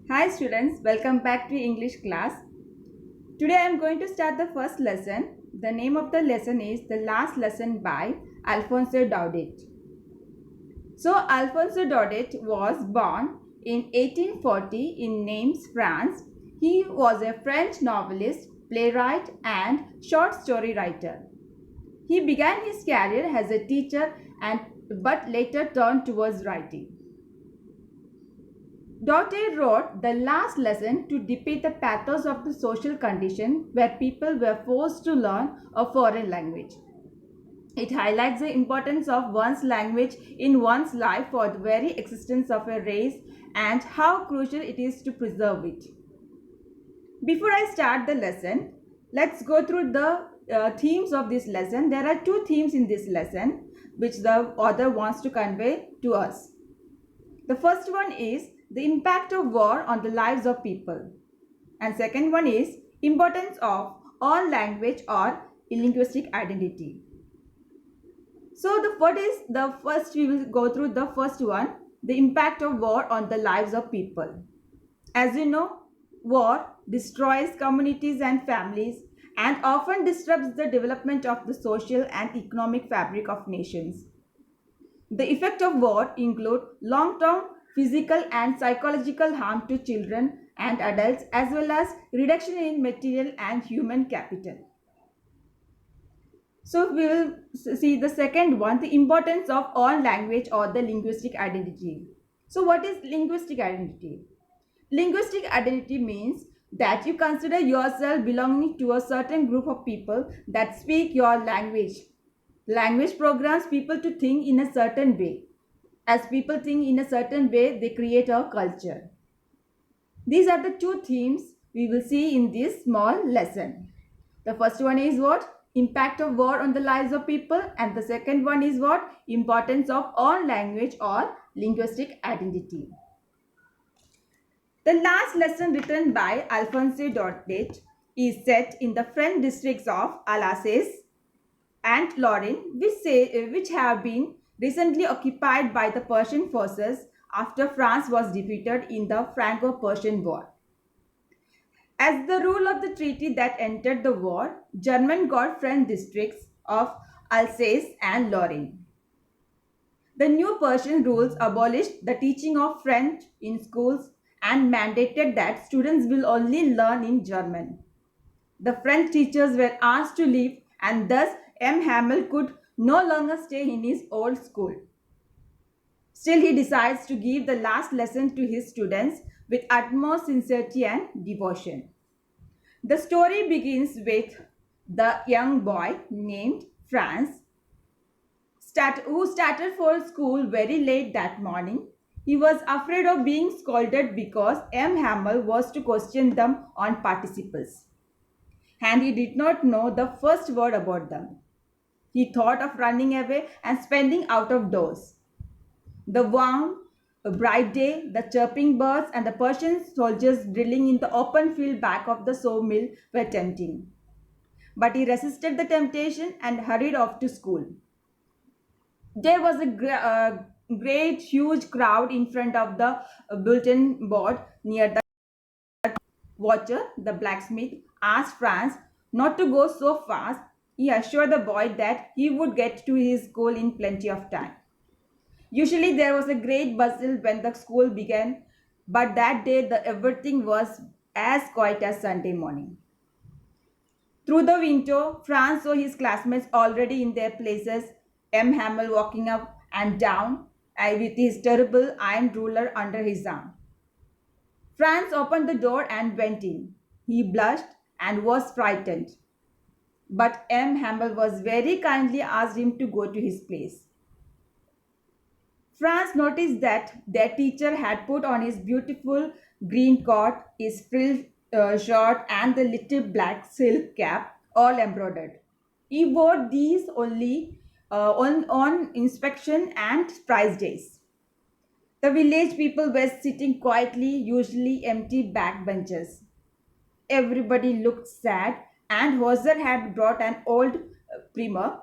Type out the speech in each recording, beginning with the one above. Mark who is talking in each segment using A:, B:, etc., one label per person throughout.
A: Hi students, welcome back to English class. Today I am going to start the first lesson. The name of the lesson is The Last Lesson by Alphonse Daudet. So Alphonse Daudet was born in 1840 in Nimes, France. He was a French novelist, playwright and short story writer. He began his career as a teacher but later turned towards writing. Daudet wrote The Last Lesson to depict the pathos of the social condition where people were forced to learn a foreign language. It highlights the importance of one's language in one's life for the very existence of a race and how crucial it is to preserve it. Before I start the lesson, let's go through the themes of this lesson. There are two themes in this lesson which the author wants to convey to us. The first one is the impact of war on the lives of people. And second one is importance of all language or linguistic identity. So what is the first, we will go through the first one, the impact of war on the lives of people. As you know, war destroys communities and families and often disrupts the development of the social and economic fabric of nations. The effect of war include long-term physical and psychological harm to children and adults as well as reduction in material and human capital. So we will see the second one, the importance of all language or the linguistic identity. So what is linguistic identity? Linguistic identity means that you consider yourself belonging to a certain group of people that speak your language. Language programs people to think in a certain way. As people think in a certain way, they create a culture. These are the two themes we will see in this small lesson. The first one is what? Impact of war on the lives of people, and the second one is what? Importance of all language or linguistic identity. The last lesson written by Alphonse Daudet is set in the French districts of Alsace and Lorraine, which have been recently occupied by the Persian forces after France was defeated in the Franco-Persian War. As the rule of the treaty that entered the war, German got French districts of Alsace and Lorraine. The new Persian rules abolished the teaching of French in schools and mandated that students will only learn in German. The French teachers were asked to leave, and thus M. Hamel could no longer stay in his old school. Still, he decides to give the last lesson to his students with utmost sincerity and devotion. The story begins with the young boy named Franz who started for school very late that morning. He was afraid of being scolded because M. Hamel was to question them on participles, and he did not know the first word about them. He thought of running away and spending out of doors. The warm, bright day, the chirping birds, and the Persian soldiers drilling in the open field back of the sawmill were tempting. But he resisted the temptation and hurried off to school. There was a great, huge crowd in front of the bulletin board near the watcher. The blacksmith asked Franz not to go so fast. He assured the boy that he would get to his school in plenty of time. Usually there was a great bustle when the school began, but that day everything was as quiet as Sunday morning. Through the window, Franz saw his classmates already in their places, M. Hamel walking up and down with his terrible iron ruler under his arm. Franz opened the door and went in. He blushed and was frightened. But M. Hamel was very kindly asked him to go to his place. Franz noticed that their teacher had put on his beautiful green coat, his frilled shirt, and the little black silk cap, all embroidered. He wore these only on inspection and prize days. The village people were sitting quietly, usually empty backbenches. Everybody looked sad, and Hauser had brought an old primer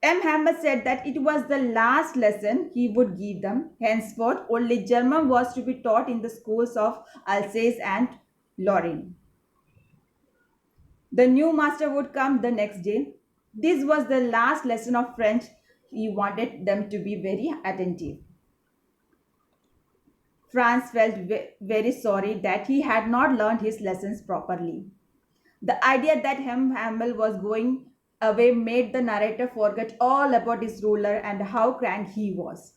A: M. Hammer said that it was the last lesson he would give them. Henceforth, only German was to be taught in the schools of Alsace and Lorraine. The new master would come the next day. This was the last lesson of French. He wanted them to be very attentive. Franz felt very sorry that he had not learned his lessons properly. The idea that Hamel was going away made the narrator forget all about his ruler and how cranky he was.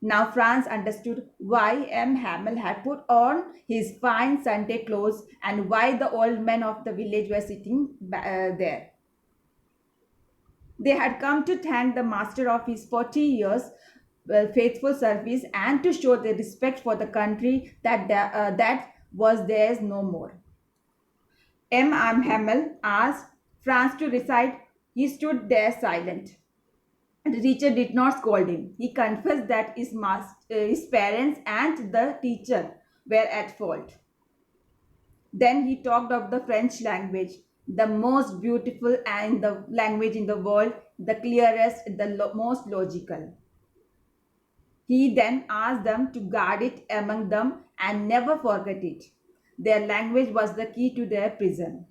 A: Now Franz understood why M. Hamel had put on his fine Sunday clothes and why the old men of the village were sitting there. They had come to thank the master of his 40 years faithful service and to show their respect for the country that was theirs no more. M. Hamel asked Franz to recite. He stood there silent. And the teacher did not scold him. He confessed that his parents and the teacher were at fault. Then he talked of the French language, the most beautiful and the language in the world, the clearest, the most logical. He then asked them to guard it among them and never forget it. Their language was the key to their prison.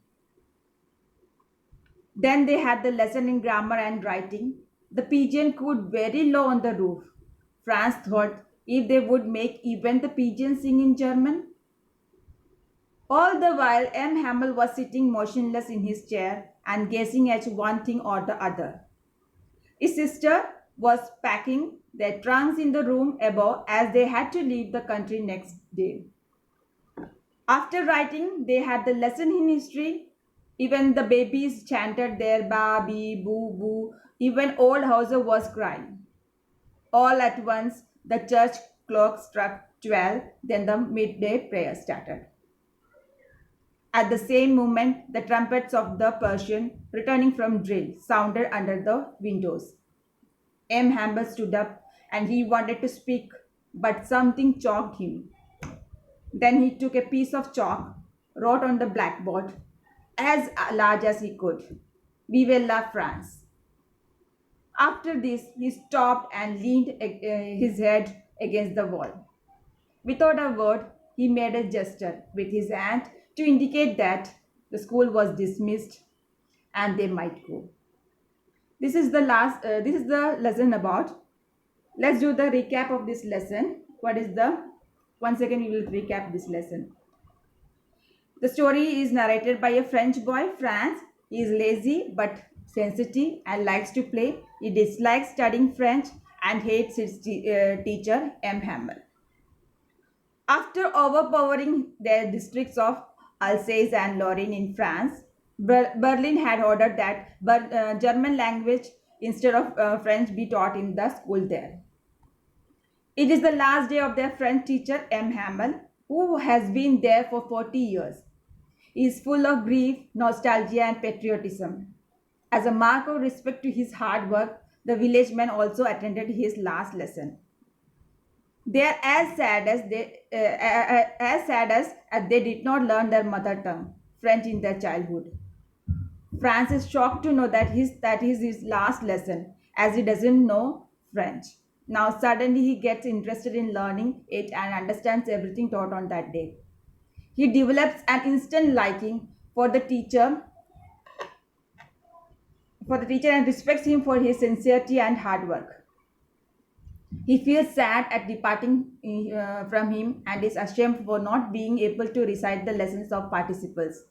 A: Then they had the lesson in grammar and writing. The pigeon cooed very low on the roof. Franz thought if they would make even the pigeons sing in German. All the while, M. Hamel was sitting motionless in his chair and gazing at one thing or the other. His sister was packing their trunks in the room above as they had to leave the country next day. After writing, they had the lesson in history. Even the babies chanted their ba, bee, boo, boo. Even old Hauser was crying. All at once, the church clock struck 12, then the midday prayer started. At the same moment, the trumpets of the Persian, returning from drill, sounded under the windows. M. Hamble stood up and he wanted to speak, but something choked him. Then he took a piece of chalk, wrote on the blackboard, as large as he could, "Vive la France." After this, he stopped and leaned his head against the wall. Without a word, he made a gesture with his hand to indicate that the school was dismissed and they might go. This is the lesson about. Let's do the recap of this lesson. Once again, we will recap this lesson. The story is narrated by a French boy, Franz. He is lazy but sensitive and likes to play. He dislikes studying French and hates his teacher, M. Hamel. After overpowering their districts of Alsace and Lorraine in France, Berlin had ordered that German language instead of French be taught in the school there. It is the last day of their French teacher, M. Hamel, who has been there for 40 years. He is full of grief, nostalgia, and patriotism. As a mark of respect to his hard work, the village men also attended his last lesson. They are as sad as they did not learn their mother tongue, French, in their childhood. Franz is shocked to know that is his last lesson, as he doesn't know French. Now suddenly he gets interested in learning it and understands everything taught on that day. He develops an instant liking for the teacher and respects him for his sincerity and hard work. He feels sad at departing from him and is ashamed for not being able to recite the lessons of participles.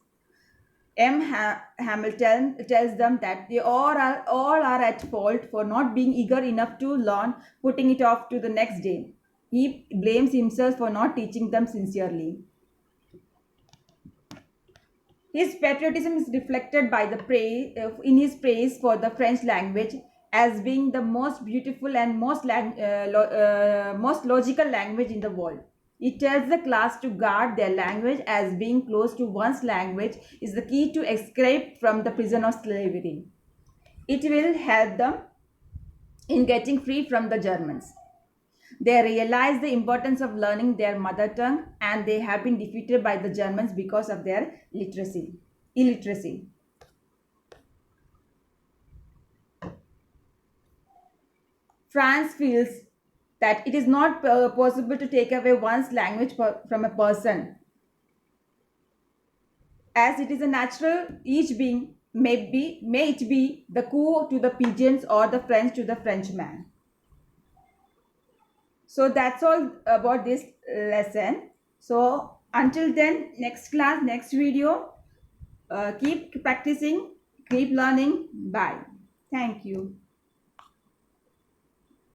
A: Hamilton tells them that they all are at fault for not being eager enough to learn, putting it off to the next day. He blames himself for not teaching them sincerely. His patriotism is reflected by the in his praise for the French language as being the most beautiful and most logical language in the world. It tells the class to guard their language as being close to one's language is the key to escape from the prison of slavery. It will help them in getting free from the Germans. They realize the importance of learning their mother tongue and they have been defeated by the Germans because of their illiteracy. France feels that it is not possible to take away one's language from a person, as it is a natural each being, may it be the coup to the pigeons or the French to the Frenchman. So that's all about this lesson. So until then, next class, next video, keep practicing, keep learning. Bye. Thank you.